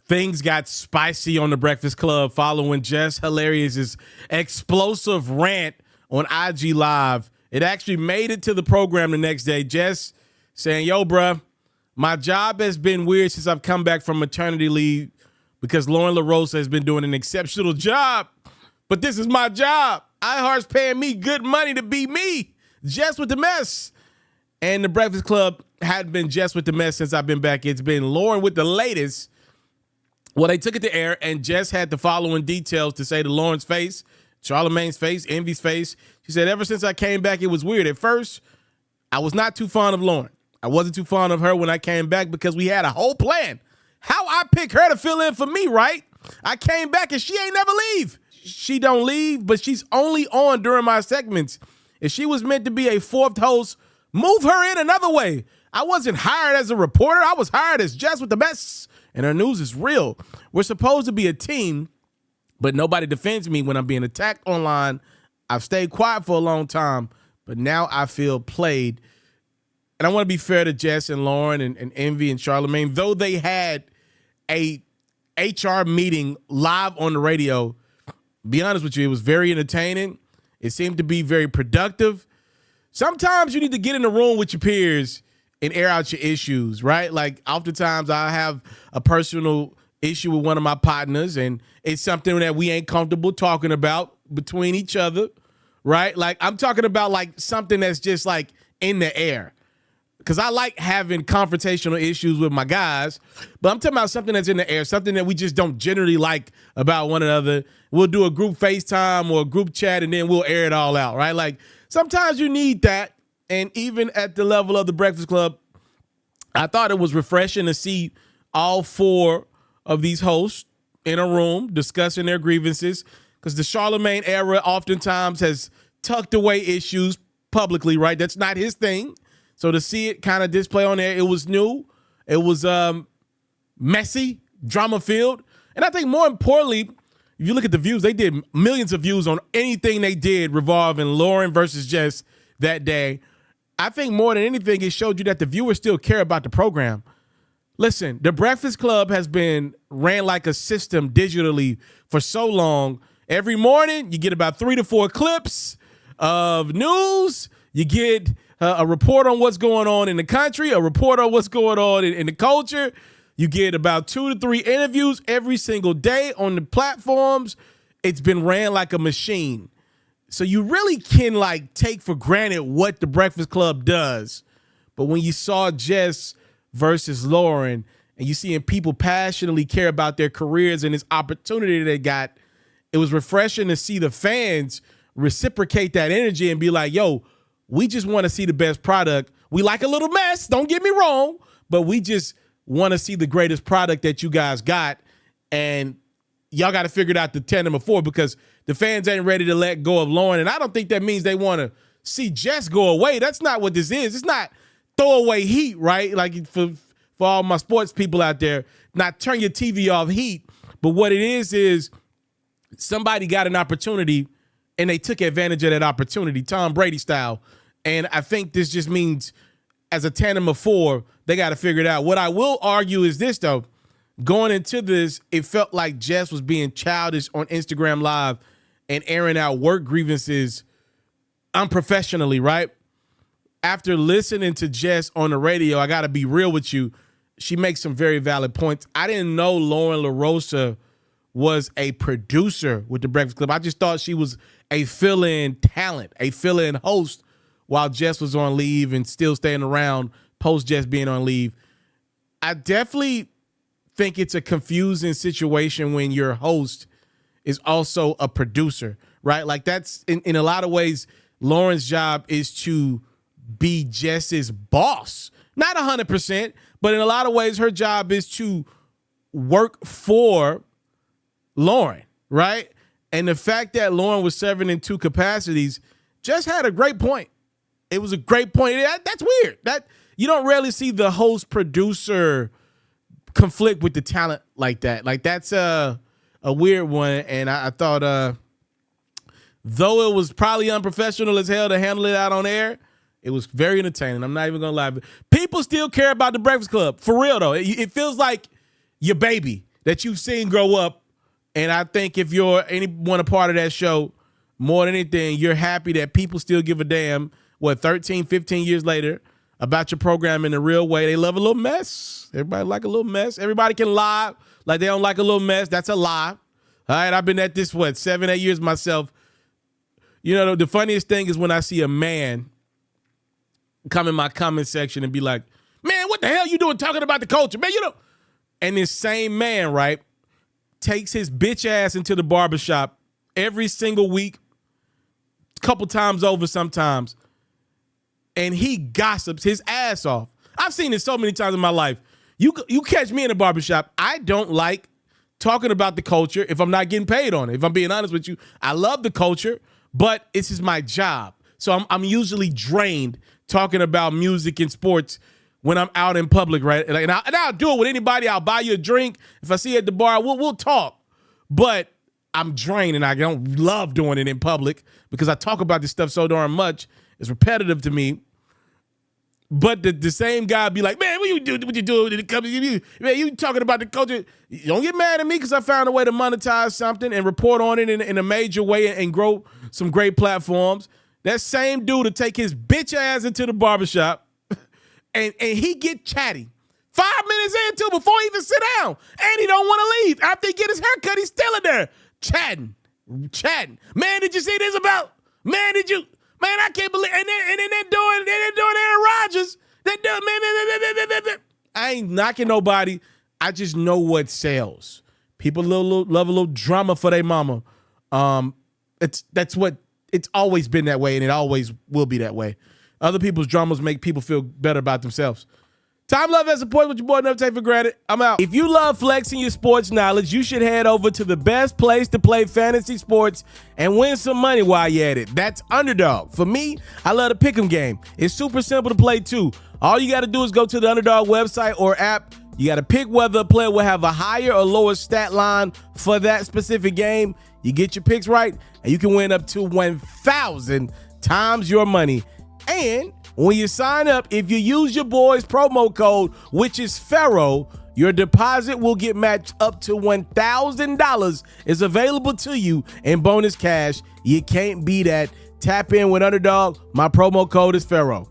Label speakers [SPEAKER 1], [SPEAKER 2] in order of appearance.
[SPEAKER 1] Things got spicy on the Breakfast Club following Jess Hilarious' explosive rant on IG Live. It actually made it to the program the next day. Jess saying, yo, bruh, my job has been weird since I've come back from maternity leave because Loren LaRosa has been doing an exceptional job. But this is my job. iHeart's paying me good money to be me. Jess with the mess. And the Breakfast Club hadn't been Jess with the mess since I've been back. It's been Loren with the latest. Well, they took it to air, and Jess had the following details to say to Loren's face, Charlamagne's face, Envy's face. She said, ever since I came back, it was weird. At first, I was not too fond of Loren. I wasn't too fond of her when I came back because we had a whole plan. How I pick her to fill in for me, right? I came back, and she ain't never leave. She don't leave, but she's only on during my segments. If she was meant to be a fourth host, move her in another way. I wasn't hired as a reporter. I was hired as Jess with the best. And her news is real. We're supposed to be a team, but nobody defends me when I'm being attacked online. I've stayed quiet for a long time, but now I feel played. And I want to be fair to Jess and Loren and Envy and Charlamagne. Though they had a HR meeting live on the radio, be honest with you, it was very entertaining. It seemed to be very productive. Sometimes you need to get in the room with your peers and air out your issues, right? Like oftentimes I have a personal issue with one of my partners and it's something that we ain't comfortable talking about between each other, right? Like I'm talking about like something that's just like in the air. Because I like having confrontational issues with my guys, but I'm talking about something that's in the air, something that we just don't generally like about one another. We'll do a group FaceTime or a group chat and then we'll air it all out, right? Like sometimes you need that. And even at the level of the Breakfast Club, I thought it was refreshing to see all four of these hosts in a room discussing their grievances because the Charlamagne era oftentimes has tucked away issues publicly, right? That's not his thing. So to see it kind of display on there, it was new. It was messy, drama-filled. And I think more importantly, if you look at the views, they did millions of views on anything they did revolving Loren versus Jess that day. I think more than anything, it showed you that the viewers still care about the program. Listen, the Breakfast Club has been ran like a system digitally for so long. Every morning, you get about 3 to 4 clips of news. You get a report on what's going on in the country, a report on what's going on in the culture. You get about 2 to 3 interviews every single day on the platforms. It's been ran like a machine. So you really can like take for granted what the Breakfast Club does. But when you saw Jess versus Loren and you seeing people passionately care about their careers and this opportunity they got, it was refreshing to see the fans reciprocate that energy and be like, yo, we just want to see the best product. We like a little mess, don't get me wrong, but we just want to see the greatest product that you guys got. And y'all got to figure it out the tandem of 4 because the fans ain't ready to let go of Loren. And I don't think that means they want to see Jess go away. That's not what this is. It's not throwaway heat, right? Like for all my sports people out there, not turn your TV off heat. But what it is somebody got an opportunity and they took advantage of that opportunity, Tom Brady style. And I think this just means as a tandem of 4, they got to figure it out. What I will argue is this, though. Going into this, it felt like Jess was being childish on Instagram Live and airing out work grievances unprofessionally, right? After listening to Jess on the radio, I got to be real with you. She makes some very valid points. I didn't know Loren LaRosa was a producer with the Breakfast Club. I just thought she was a fill-in talent, a fill-in host while Jess was on leave and still staying around post Jess being on leave. I definitely think it's a confusing situation when your host is also a producer, right? Like that's in a lot of ways, Loren's job is to be Jess's boss. Not 100%, but in a lot of ways, her job is to work for Loren, right? And the fact that Loren was serving in 2 capacities just had a great point. It was a great point. That's weird. That you don't rarely see the host producer conflict with the talent like that. Like that's a weird one. And I thought, though it was probably unprofessional as hell to handle it out on air, it was very entertaining. I'm not even gonna lie. People still care about the Breakfast Club for real though. It feels like your baby. that you've seen grow up. And I think if you're anyone a part of that show, more than anything, you're happy that people still give a damn, 13, 15 years later, about your program in a real way. They love a little mess. Everybody like a little mess. Everybody can lie like they don't like a little mess. That's a lie. All right, I've been at this, 7, 8 years myself. You know, the funniest thing is when I see a man come in my comment section and be like, man, what the hell you doing talking about the culture? Man, you know. And this same man, right, takes his bitch ass into the barbershop every single week, a couple times over sometimes, and he gossips his ass off. I've seen it so many times in my life. You catch me in a barbershop, I don't like talking about the culture if I'm not getting paid on it. If I'm being honest with you, I love the culture, but this is my job. So I'm usually drained talking about music and sports when I'm out in public, right? And I'll do it with anybody. I'll buy you a drink. If I see you at the bar, we'll talk. But I'm drained, and I don't love doing it in public because I talk about this stuff so darn much. It's repetitive to me. But the same guy be like, man, what you doing when it comes to you? Man, you talking about the culture. You don't get mad at me because I found a way to monetize something and report on it in a major way and grow some great platforms. That same dude to take his bitch ass into the barbershop and he get chatty 5 minutes into before he even sit down. And he don't want to leave. After he get his haircut, he's still in there chatting. Man, did you see this about? Man, did you? Man, I can't believe. And then they're doing Aaron Rodgers. Man. I ain't knocking nobody. I just know what sells. People love a little drama for their mama. It's always been that way, and it always will be that way. Other people's dramas make people feel better about themselves. Time, love, and support with your boy, never take for granted. I'm out. If you love flexing your sports knowledge, you should head over to the best place to play fantasy sports and win some money while you're at it. That's Underdog. For me, I love the pick'em game. It's super simple to play too. All you got to do is go to the Underdog website or app. You got to pick whether a player will have a higher or lower stat line for that specific game. You get your picks right, and you can win up to 1,000 times your money. And when you sign up, if you use your boy's promo code, which is Ferro, your deposit will get matched up to $1,000 is available to you in bonus cash. You can't beat that. Tap in with Underdog. My promo code is Ferro.